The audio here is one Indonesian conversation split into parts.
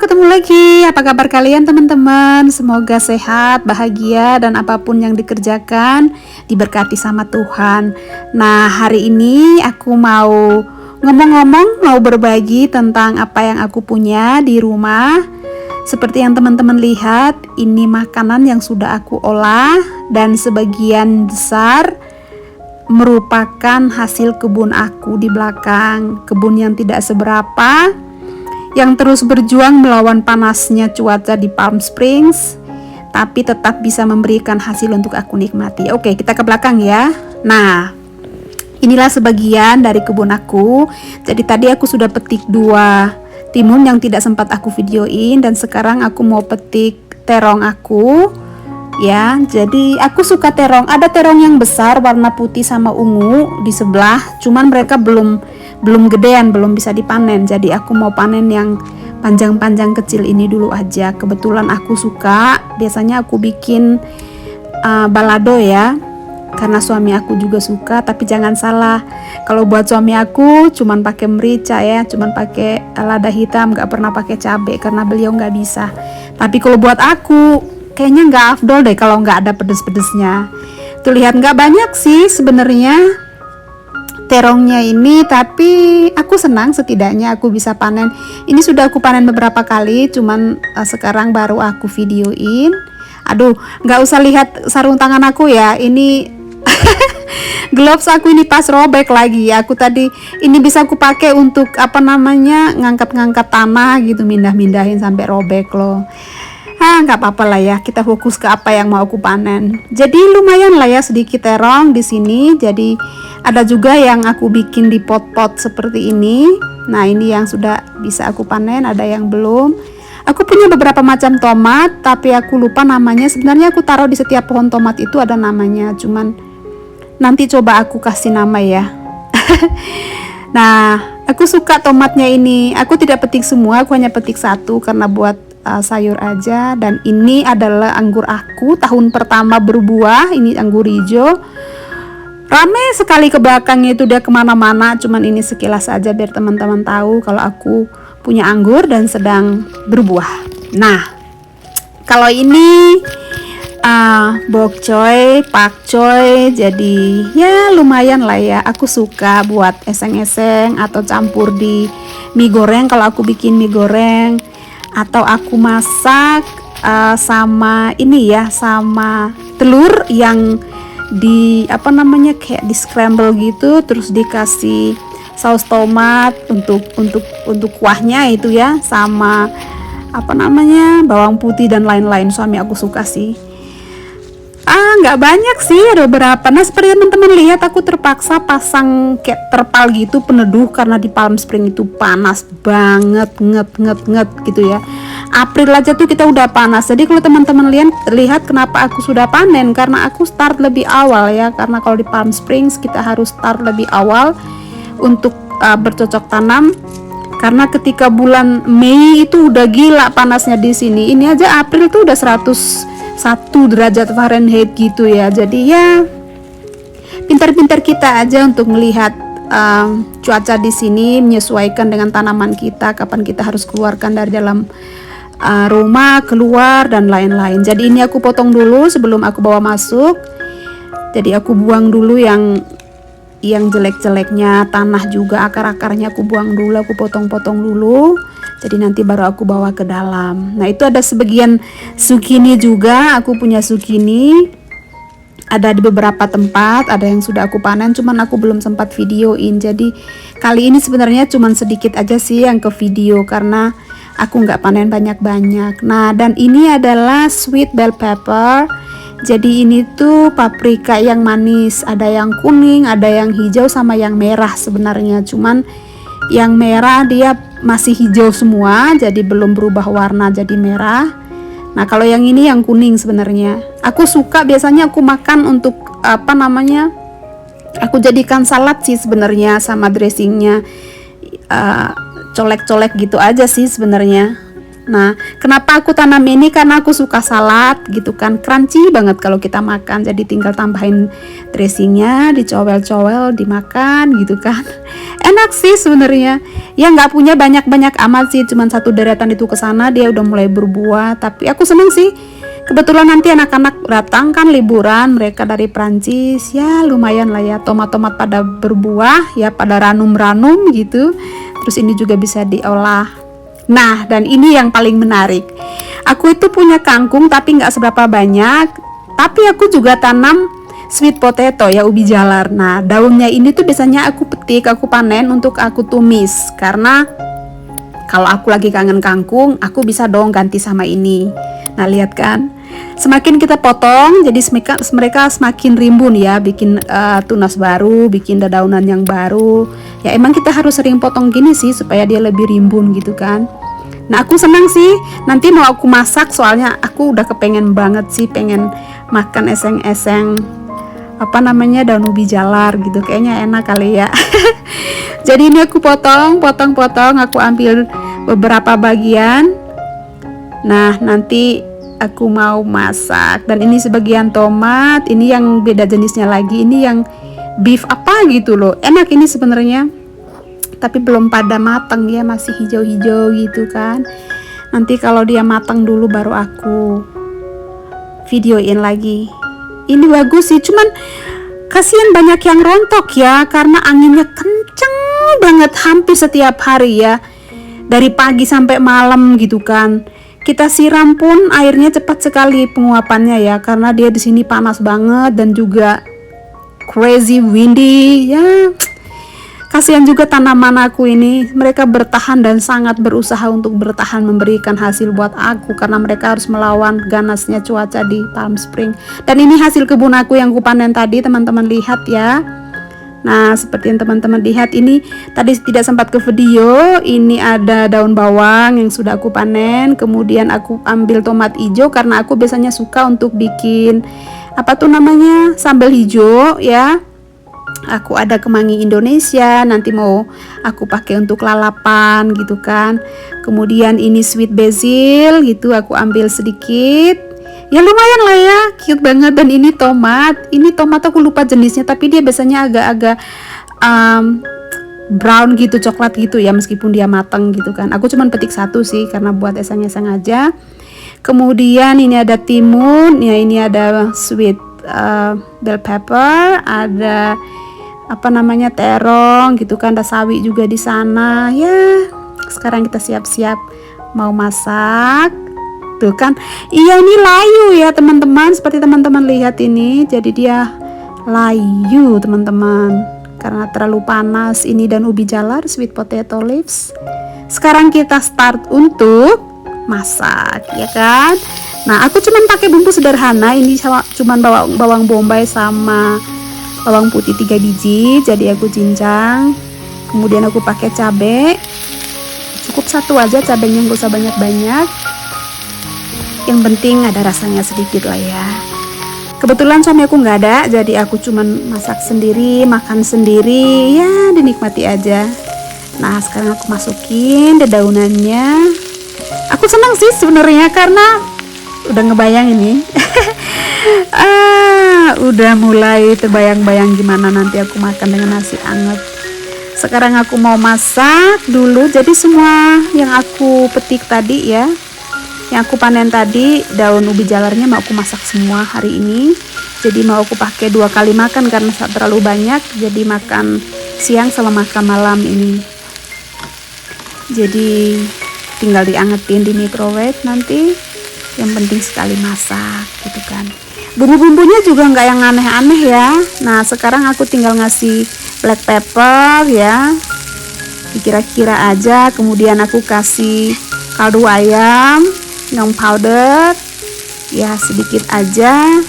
ketemu lagi. Apa kabar kalian teman-teman? Semoga sehat, bahagia, dan apapun yang dikerjakan diberkati sama Tuhan. Nah, hari ini aku mau ngomong-ngomong, mau berbagi tentang apa yang aku punya di rumah. Seperti yang teman-teman lihat, ini makanan yang sudah aku olah dan sebagian besar merupakan hasil kebun aku di belakang. Kebun yang tidak seberapa, yang terus berjuang melawan panasnya cuaca di Palm Springs, tapi tetap bisa memberikan hasil untuk aku nikmati. Oke, kita ke belakang ya. Nah, inilah sebagian dari kebun aku. Jadi tadi aku sudah petik 2 timun yang tidak sempat aku videoin, dan sekarang aku mau petik terong aku. Ya, jadi aku suka terong. Ada terong yang besar warna putih sama ungu di sebelah, cuman mereka belum gedean, belum bisa dipanen. Jadi aku mau panen yang panjang-panjang kecil ini dulu aja. Kebetulan aku suka, biasanya aku bikin balado ya, karena suami aku juga suka. Tapi jangan salah, kalau buat suami aku cuman pakai merica ya, cuman pakai lada hitam, nggak pernah pakai cabai karena beliau nggak bisa. Tapi kalau buat aku kayaknya nggak afdol deh kalau nggak ada pedes-pedesnya. Tuh lihat, nggak banyak sih sebenarnya terongnya ini, tapi aku senang setidaknya aku bisa panen. Ini sudah aku panen beberapa kali, cuman sekarang baru aku videoin. Aduh, nggak usah lihat sarung tangan aku ya, ini gloves aku ini pas robek lagi. Aku tadi ini bisa aku pakai untuk ngangkat-ngangkat tanah gitu, mindah-mindahin sampai robek loh. Nggak apa-apa lah ya, kita fokus ke apa yang mau aku panen. Jadi lumayan lah ya, sedikit terong di sini. Jadi ada juga yang aku bikin di pot-pot seperti ini. Nah, ini yang sudah bisa aku panen, ada yang belum. Aku punya beberapa macam tomat, tapi aku lupa namanya. Sebenarnya aku taruh di setiap pohon tomat itu ada namanya, cuman nanti coba aku kasih nama ya. Nah, aku suka tomatnya ini. Aku tidak petik semua, aku hanya petik 1 karena buat sayur aja. Dan ini adalah anggur aku tahun pertama berbuah. Ini anggur hijau, rame sekali ke belakangnya itu, dia kemana-mana. Cuman ini sekilas aja biar teman-teman tahu kalau aku punya anggur dan sedang berbuah. Nah, kalau ini bok choy, pak choy, jadi ya lumayan lah ya. Aku suka buat eseng-eseng atau campur di mie goreng kalau aku bikin mie goreng, atau aku masak sama ini ya, sama telur yang kayak di scramble gitu, terus dikasih saus tomat untuk kuahnya itu ya, sama bawang putih dan lain-lain. Suami aku suka sih. Nggak banyak sih, ada beberapa. Nah, seperti teman-teman lihat, aku terpaksa pasang kayak terpal gitu peneduh karena di Palm Springs itu panas banget, nget gitu ya. April aja tuh kita udah panas. Jadi kalau teman-teman lihat kenapa aku sudah panen, karena aku start lebih awal ya. Karena kalau di Palm Springs kita harus start lebih awal untuk bercocok tanam. Karena ketika bulan Mei itu udah gila panasnya di sini. Ini aja April tuh udah 101 derajat Fahrenheit gitu ya. Jadi ya pintar-pintar kita aja untuk melihat cuaca di sini, menyesuaikan dengan tanaman kita, kapan kita harus keluarkan dari dalam rumah, keluar dan lain-lain. Jadi ini aku potong dulu sebelum aku bawa masuk. Jadi aku buang dulu yang jelek-jeleknya, tanah juga akar-akarnya aku buang dulu, aku potong-potong dulu. Jadi nanti baru aku bawa ke dalam. Nah, itu ada sebagian zucchini juga, aku punya zucchini. Ada di beberapa tempat, ada yang sudah aku panen, cuman aku belum sempat videoin. Jadi kali ini sebenarnya cuman sedikit aja sih yang ke video karena aku nggak panen banyak-banyak. Nah, dan ini adalah sweet bell pepper. Jadi ini tuh paprika yang manis, ada yang kuning, ada yang hijau, sama yang merah sebenarnya. Cuman yang merah dia masih hijau semua, jadi belum berubah warna jadi merah. Nah, kalau yang ini yang kuning sebenarnya. Aku suka, biasanya aku makan untuk aku jadikan salad sih sebenarnya, sama dressingnya colek-colek gitu aja sih sebenarnya. Nah, kenapa aku tanam ini? Karena aku suka salad gitu kan, crunchy banget kalau kita makan. Jadi tinggal tambahin dressingnya, dicowel-cowel, dimakan gitu kan. Enak sih sebenarnya. Ya nggak punya banyak-banyak amat sih, cuman satu deretan itu ke sana dia udah mulai berbuah. Tapi aku seneng sih. Kebetulan nanti anak-anak datang kan liburan, mereka dari Prancis, ya lumayan lah ya, tomat-tomat pada berbuah, ya pada ranum-ranum gitu. Terus ini juga bisa diolah. Nah, dan ini yang paling menarik. Aku itu punya kangkung tapi nggak seberapa banyak. Tapi aku juga tanam sweet potato ya, ubi jalar. Nah, daunnya ini tuh biasanya aku petik, aku panen untuk aku tumis. Karena kalau aku lagi kangen kangkung, aku bisa dong ganti sama ini. Nah, lihat kan? Semakin kita potong, jadi mereka semakin rimbun ya, bikin tunas baru, bikin dedaunan yang baru. Ya emang kita harus sering potong gini sih supaya dia lebih rimbun gitu kan. Nah, aku senang sih. Nanti mau aku masak, soalnya aku udah kepengen banget sih, pengen makan eseng-eseng apa namanya, daun ubi jalar gitu. Kayaknya enak kali ya. Jadi ini aku potong, aku ambil beberapa bagian. Nah, nanti aku mau masak. Dan ini sebagian tomat, ini yang beda jenisnya lagi, ini yang beef apa gitu loh. Enak ini sebenarnya, tapi belum pada matang ya, masih hijau-hijau gitu kan. Nanti kalau dia matang dulu baru aku videoin lagi. Ini bagus sih, cuman kasihan banyak yang rontok ya, karena anginnya kenceng banget hampir setiap hari ya, dari pagi sampai malam gitu kan. Kita siram pun airnya cepat sekali penguapannya ya, karena dia di sini panas banget dan juga crazy windy ya. Kasihan juga tanaman aku ini, mereka bertahan dan sangat berusaha untuk bertahan memberikan hasil buat aku, karena mereka harus melawan ganasnya cuaca di Palm Spring. Dan ini hasil kebun aku yang kupanen tadi, teman-teman lihat ya. Nah, seperti yang teman-teman lihat ini, tadi tidak sempat ke video, ini ada daun bawang yang sudah aku panen. Kemudian aku ambil tomat hijau karena aku biasanya suka untuk bikin apa tuh namanya, sambal hijau ya. Aku ada kemangi Indonesia, nanti mau aku pakai untuk lalapan gitu kan. Kemudian ini sweet basil gitu, aku ambil sedikit. Ya lumayan lah ya, cute banget. Dan ini tomat aku lupa jenisnya, tapi dia biasanya agak-agak brown gitu, coklat gitu ya, meskipun dia matang gitu kan. Aku cuman petik satu sih karena buat eseng-eseng aja. Kemudian ini ada timun, ya ini ada sweet bell pepper, ada apa namanya, terong gitu kan, ada sawi juga di sana. Ya, sekarang kita siap-siap mau masak. Tuh kan, iya ini layu ya teman-teman, seperti teman-teman lihat ini. Jadi dia layu teman-teman, karena terlalu panas ini, dan ubi jalar, sweet potato leaves. Sekarang kita start untuk masak ya kan. Nah, aku cuman pakai bumbu sederhana, ini cuman bawang bombay sama bawang putih 3 biji, jadi aku cincang. Kemudian aku pakai cabai, cukup satu aja cabenya, nggak usah banyak-banyak. Yang penting ada rasanya sedikit lah ya. Kebetulan suami aku nggak ada, jadi aku cuman masak sendiri, makan sendiri, ya dinikmati aja. Nah, sekarang aku masukin dedaunannya. Aku senang sih sebenarnya karena udah ngebayang ini. Udah mulai terbayang-bayang gimana nanti aku makan dengan nasi anget. Sekarang aku mau masak dulu. Jadi semua yang aku petik tadi ya, yang aku panen tadi, daun ubi jalarnya mau aku masak semua hari ini. Jadi mau aku pakai 2 kali makan karena terlalu banyak, jadi makan siang sama makan malam ini. Jadi tinggal diangetin di microwave nanti. Yang penting sekali masak gitu kan. Bumbu-bumbunya juga nggak yang aneh-aneh ya. Nah, sekarang aku tinggal ngasih black pepper ya, dikira-kira aja. Kemudian aku kasih kaldu ayam yang powder ya, sedikit aja.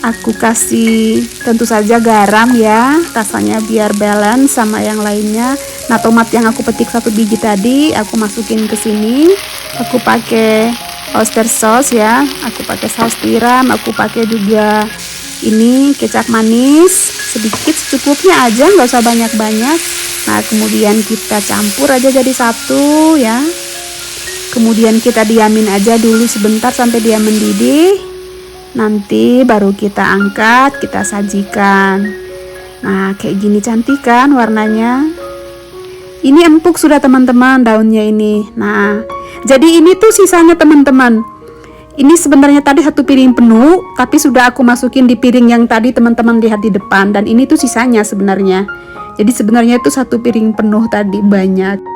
Aku kasih tentu saja garam ya, rasanya biar balance sama yang lainnya. Nah, tomat yang aku petik 1 biji tadi aku masukin ke sini. Aku pakai oyster sauce ya, aku pakai saus tiram, aku pakai juga ini kecap manis sedikit, secukupnya aja, nggak usah banyak-banyak. Nah, kemudian kita campur aja jadi satu ya. Kemudian kita diamin aja dulu sebentar sampai dia mendidih. Nanti baru kita angkat, kita sajikan. Nah, kayak gini cantik kan warnanya. Ini empuk sudah teman-teman daunnya ini. Nah, jadi ini tuh sisanya teman-teman. Ini sebenarnya tadi 1 piring penuh, tapi sudah aku masukin di piring yang tadi teman-teman lihat di depan. Dan ini tuh sisanya sebenarnya. Jadi sebenarnya itu 1 piring penuh tadi banyak.